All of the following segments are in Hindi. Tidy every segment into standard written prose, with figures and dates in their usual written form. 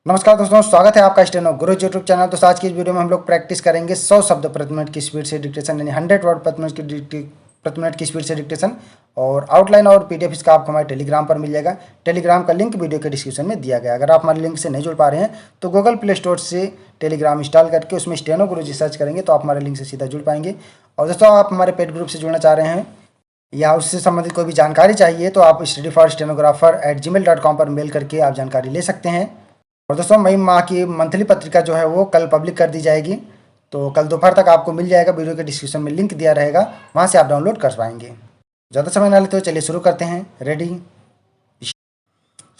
नमस्कार दोस्तों, स्वागत है आपका स्टेनो गुरु यूट्यूब चैनल। तो आज की इस वीडियो में हम लोग प्रैक्टिस करेंगे 100 शब्द प्रति मिनट की स्पीड से डिक्टेशन, यानी 100 वर्ड प्रति मिनट की स्पीड से डिक्टेशन। और आउटलाइन और पीडीएफ इसका आपको हमारे टेलीग्राम पर मिल जाएगा। टेलीग्राम का लिंक वीडियो के डिस्क्रिप्शन में दिया गया है। अगर आप हमारे लिंक से नहीं जुड़ पा रहे हैं तो गूगल प्ले स्टोर से टेलीग्राम इंस्टॉल करके उसमें स्टेनो गुरुजी सर्च करेंगे तो आप हमारे लिंक से सीधा जुड़ पाएंगे। और दोस्तों, आप हमारे पेड ग्रुप से जुड़ना चाह रहे हैं या उससे संबंधित कोई भी जानकारी चाहिए तो आप studyforstenographer@gmail.com पर मेल करके आप जानकारी ले सकते हैं। और दोस्तों, मई माह की मंथली पत्रिका जो है वो कल पब्लिक कर दी जाएगी, तो कल दोपहर तक आपको मिल जाएगा। वीडियो के डिस्क्रिप्शन में लिंक दिया रहेगा, वहाँ से आप डाउनलोड कर पाएंगे। ज़्यादा समय ना लेते हुए चलिए शुरू करते हैं। रेडी।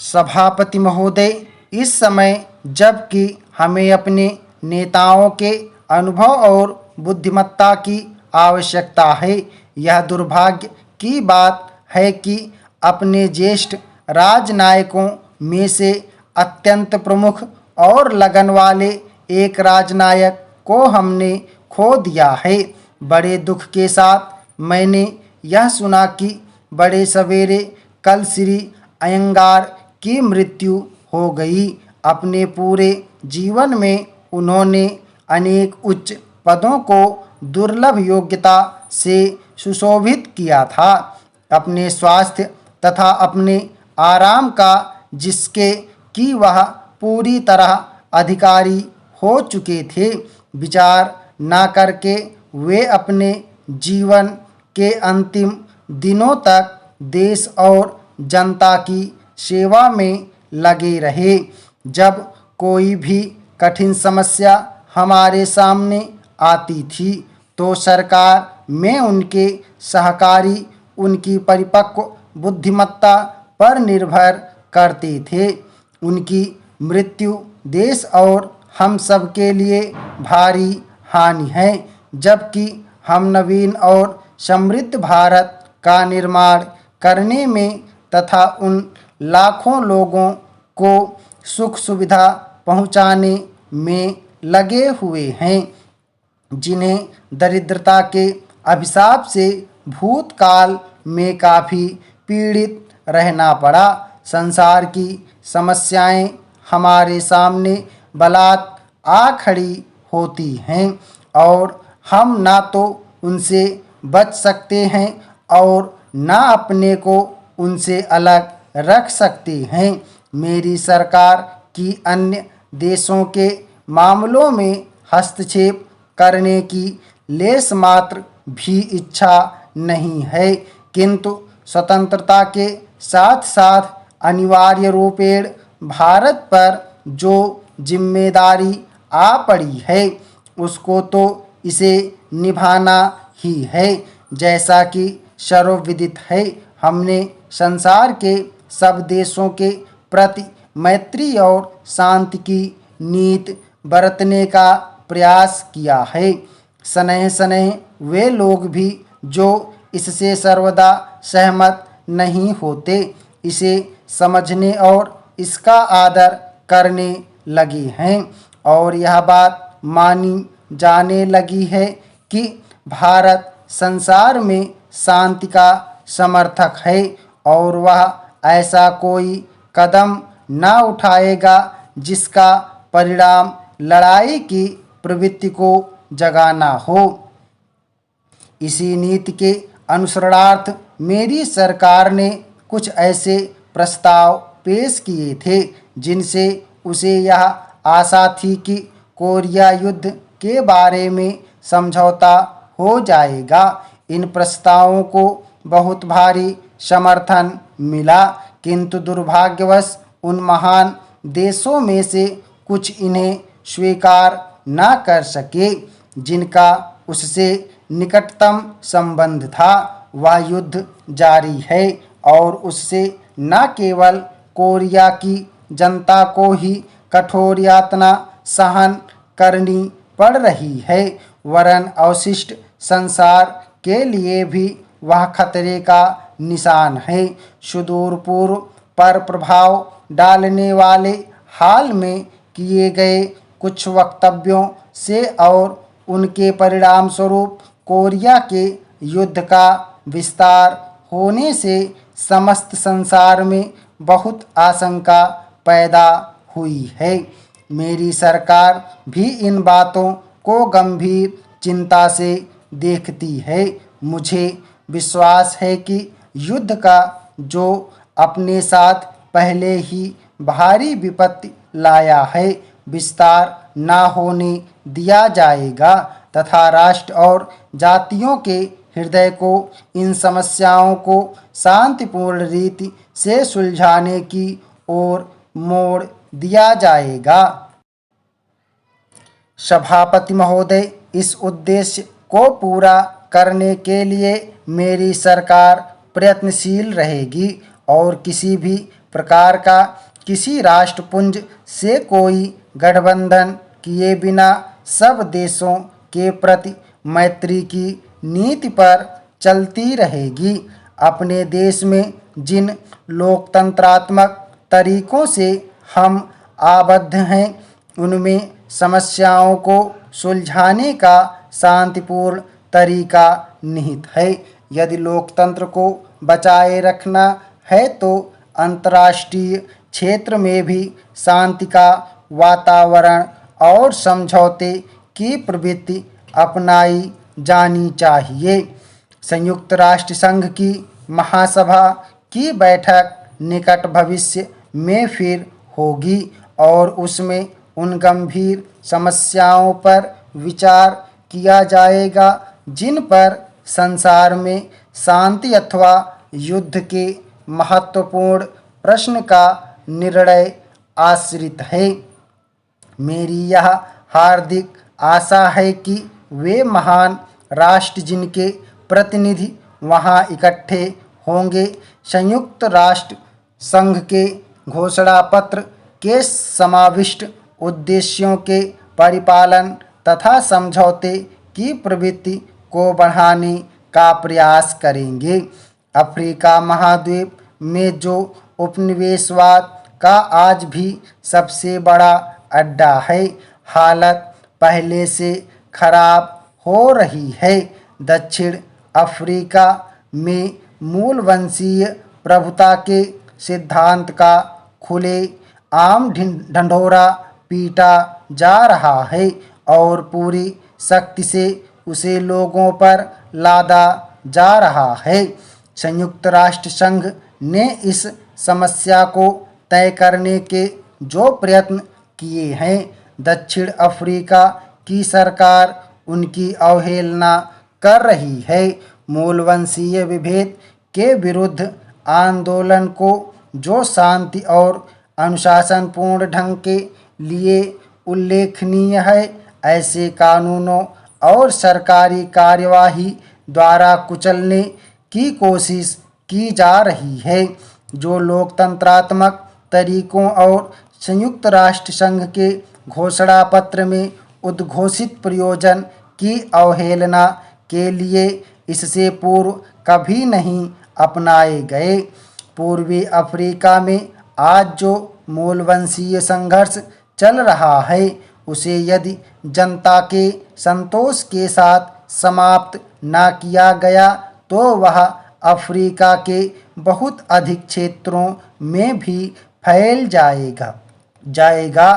सभापति महोदय, इस समय जबकि हमें अपने नेताओं के अनुभव और बुद्धिमत्ता की आवश्यकता है, यह दुर्भाग्य की बात है कि अपने ज्येष्ठ राजनायकों में से अत्यंत प्रमुख और लगन वाले एक राजनायक को हमने खो दिया है। बड़े दुख के साथ मैंने यह सुना कि बड़े सवेरे कल श्री अयंगार की मृत्यु हो गई। अपने पूरे जीवन में उन्होंने अनेक उच्च पदों को दुर्लभ योग्यता से सुशोभित किया था। अपने स्वास्थ्य तथा अपने आराम का जिसके कि वह पूरी तरह अधिकारी हो चुके थे, विचार न करके वे अपने जीवन के अंतिम दिनों तक देश और जनता की सेवा में लगे रहे। जब कोई भी कठिन समस्या हमारे सामने आती थी तो सरकार में उनके सहकारी उनकी परिपक्व बुद्धिमत्ता पर निर्भर करते थे। उनकी मृत्यु देश और हम सब के लिए भारी हानि है, जबकि हम नवीन और समृद्ध भारत का निर्माण करने में तथा उन लाखों लोगों को सुख सुविधा पहुंचाने में लगे हुए हैं जिन्हें दरिद्रता के अभिशाप से भूतकाल में काफ़ी पीड़ित रहना पड़ा। संसार की समस्याएं हमारे सामने बलात् आ खड़ी होती हैं और हम ना तो उनसे बच सकते हैं और ना अपने को उनसे अलग रख सकते हैं। मेरी सरकार की अन्य देशों के मामलों में हस्तक्षेप करने की लेश मात्र भी इच्छा नहीं है, किंतु स्वतंत्रता के साथ साथ अनिवार्य रूपेण भारत पर जो जिम्मेदारी आ पड़ी है उसको तो इसे निभाना ही है। जैसा कि सर्वविदित है, हमने संसार के सब देशों के प्रति मैत्री और शांति की नीति बरतने का प्रयास किया है। स्नेह स्नेह वे लोग भी जो इससे सर्वदा सहमत नहीं होते, इसे समझने और इसका आदर करने लगे हैं और यह बात मानी जाने लगी है कि भारत संसार में शांति का समर्थक है और वह ऐसा कोई कदम न उठाएगा जिसका परिणाम लड़ाई की प्रवृत्ति को जगाना हो। इसी नीति के अनुसरणार्थ मेरी सरकार ने कुछ ऐसे प्रस्ताव पेश किए थे जिनसे उसे यह आशा थी कि कोरिया युद्ध के बारे में समझौता हो जाएगा। इन प्रस्तावों को बहुत भारी समर्थन मिला, किंतु दुर्भाग्यवश उन महान देशों में से कुछ इन्हें स्वीकार न कर सके जिनका उससे निकटतम संबंध था। वह युद्ध जारी है और उससे न केवल कोरिया की जनता को ही कठोर यातना सहन करनी पड़ रही है, वरन अवशिष्ट संसार के लिए भी वह खतरे का निशान है। सुदूर पूर्व पर प्रभाव डालने वाले हाल में किए गए कुछ वक्तव्यों से और उनके परिणाम स्वरूप कोरिया के युद्ध का विस्तार होने से समस्त संसार में बहुत आशंका पैदा हुई है। मेरी सरकार भी इन बातों को गंभीर चिंता से देखती है। मुझे विश्वास है कि युद्ध का जो अपने साथ पहले ही भारी विपत्ति लाया है, विस्तार ना होने दिया जाएगा तथा राष्ट्र और जातियों के हृदय को इन समस्याओं को शांतिपूर्ण रीति से सुलझाने की ओर मोड़ दिया जाएगा। सभापति महोदय, इस उद्देश्य को पूरा करने के लिए मेरी सरकार प्रयत्नशील रहेगी और किसी भी प्रकार का किसी राष्ट्रपुंज से कोई गठबंधन किए बिना सब देशों के प्रति मैत्री की नीति पर चलती रहेगी। अपने देश में जिन लोकतंत्रात्मक तरीकों से हम आबद्ध हैं, उनमें समस्याओं को सुलझाने का शांतिपूर्ण तरीका निहित है। यदि लोकतंत्र को बचाए रखना है तो अंतर्राष्ट्रीय क्षेत्र में भी शांति का वातावरण और समझौते की प्रवृत्ति अपनाई जानी चाहिए। संयुक्त राष्ट्र संघ की महासभा की बैठक निकट भविष्य में फिर होगी और उसमें उन गंभीर समस्याओं पर विचार किया जाएगा जिन पर संसार में शांति अथवा युद्ध के महत्वपूर्ण प्रश्न का निर्णय आश्रित है। मेरी यह हार्दिक आशा है कि वे महान राष्ट्र जिनके प्रतिनिधि वहां इकट्ठे होंगे, संयुक्त राष्ट्र संघ के घोषणा पत्र के समाविष्ट उद्देश्यों के परिपालन तथा समझौते की प्रवृत्ति को बढ़ाने का प्रयास करेंगे। अफ्रीका महाद्वीप में जो उपनिवेशवाद का आज भी सबसे बड़ा अड्डा है, हालत पहले से खराब हो रही है। दक्षिण अफ्रीका में मूल वंशीय प्रभुता के सिद्धांत का खुले आम ढंढोरा पीटा जा रहा है और पूरी शक्ति से उसे लोगों पर लादा जा रहा है। संयुक्त राष्ट्र संघ ने इस समस्या को तय करने के जो प्रयत्न किए हैं, दक्षिण अफ्रीका की सरकार उनकी अवहेलना कर रही है। मूल वंशीय विभेद के विरुद्ध आंदोलन को जो शांति और अनुशासनपूर्ण ढंग के लिए उल्लेखनीय है, ऐसे कानूनों और सरकारी कार्यवाही द्वारा कुचलने की कोशिश की जा रही है। जो लोकतंत्रात्मक तरीकों और संयुक्त राष्ट्र संघ के घोषणा पत्र में उद्घोषित प्रयोजन की अवहेलना के लिए इससे पूर्व कभी नहीं अपनाए गए। पूर्वी अफ्रीका में आज जो मूलवंशीय संघर्ष चल रहा है, उसे यदि जनता के संतोष के साथ समाप्त ना किया गया तो वह अफ्रीका के बहुत अधिक क्षेत्रों में भी फैल जाएगा।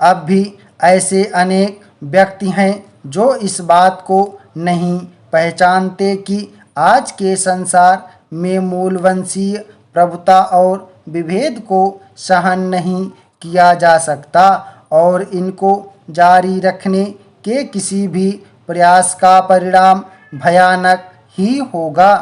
अब भी ऐसे अनेक व्यक्ति हैं जो इस बात को नहीं पहचानते कि आज के संसार में मूलवंशीय प्रभुता और विभेद को सहन नहीं किया जा सकता और इनको जारी रखने के किसी भी प्रयास का परिणाम भयानक ही होगा।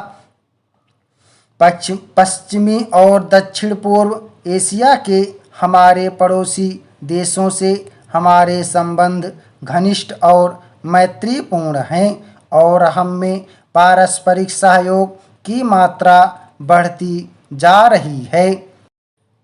पश्चिमी और दक्षिण पूर्व एशिया के हमारे पड़ोसी देशों से हमारे संबंध घनिष्ठ और मैत्रीपूर्ण हैं और हम में पारस्परिक सहयोग की मात्रा बढ़ती जा रही है।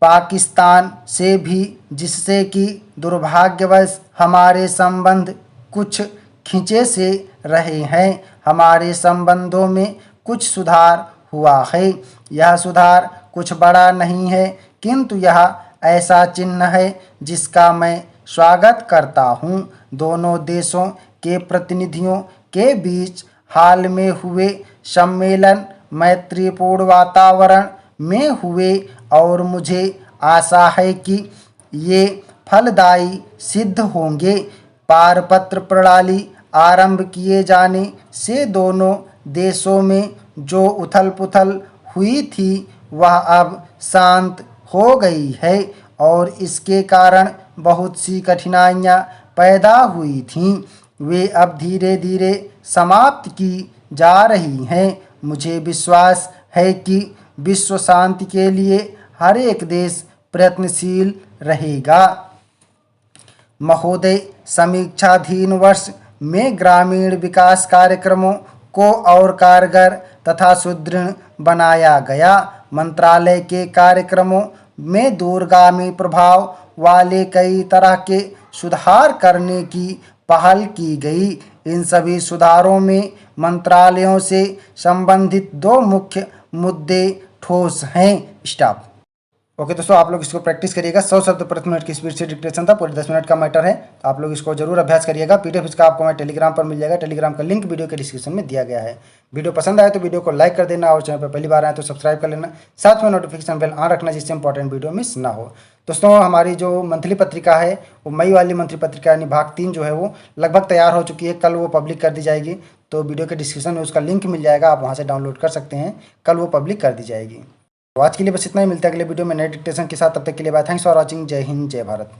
पाकिस्तान से भी, जिससे कि दुर्भाग्यवश हमारे संबंध कुछ खिंचे से रहे हैं, हमारे संबंधों में कुछ सुधार हुआ है। यह सुधार कुछ बड़ा नहीं है, किंतु यह ऐसा चिन्ह है जिसका मैं स्वागत करता हूँ। दोनों देशों के प्रतिनिधियों के बीच हाल में हुए सम्मेलन मैत्रीपूर्ण वातावरण में हुए और मुझे आशा है कि ये फलदायी सिद्ध होंगे। पारपत्र प्रणाली आरंभ किए जाने से दोनों देशों में जो उथल पुथल हुई थी वह अब शांत हो गई है और इसके कारण बहुत सी कठिनाइयाँ पैदा हुई थीं, वे अब धीरे धीरे समाप्त की जा रही हैं। मुझे विश्वास है कि विश्व शांति के लिए हर एक देश प्रयत्नशील रहेगा। महोदय, समीक्षाधीन वर्ष में ग्रामीण विकास कार्यक्रमों को और कारगर तथा सुदृढ़ बनाया गया। मंत्रालय के कार्यक्रमों में दूरगामी प्रभाव वाले कई तरह के सुधार करने की पहल की गई। इन सभी सुधारों में मंत्रालयों से संबंधित दो मुख्य मुद्दे ठोस हैं। स्टॉप। ओके दोस्तों, आप लोग इसको प्रैक्टिस करिएगा। 100 शब्द प्रति मिनट की स्पीड से डिक्टेशन था, पूरे 10 मिनट का मैटर है, तो आप लोग इसको जरूर अभ्यास करिएगा। पीडीएफ इसका आपको मैं टेलीग्राम पर मिल जाएगा, टेलीग्राम का लिंक वीडियो के डिस्क्रिप्शन में दिया गया है। वीडियो पसंद आए तो वीडियो को लाइक कर देना और चैनल पर पहली बार आए तो सब्सक्राइब कर लेना, साथ में नोटिफिकेशन बेल ऑन रखना जिससे इंपॉर्टेंट वीडियो मिस ना हो। दोस्तों, हमारी जो मंथली पत्रिका है वो मई वाली मंथली पत्रिका यानी भाग 3 जो है वो लगभग तैयार हो चुकी है, कल वो पब्लिक कर दी जाएगी। तो वीडियो के डिस्क्रिप्शन में उसका लिंक मिल जाएगा, आप वहाँ से डाउनलोड कर सकते हैं, कल वो पब्लिक कर दी जाएगी। तो आज के लिए बस इतना ही, मिलता है अगले वीडियो में नए डिक्टेशन के साथ। तब तक के लिए बाय, थैंक्स फॉर वॉचिंग। जय हिंद, जय भारत।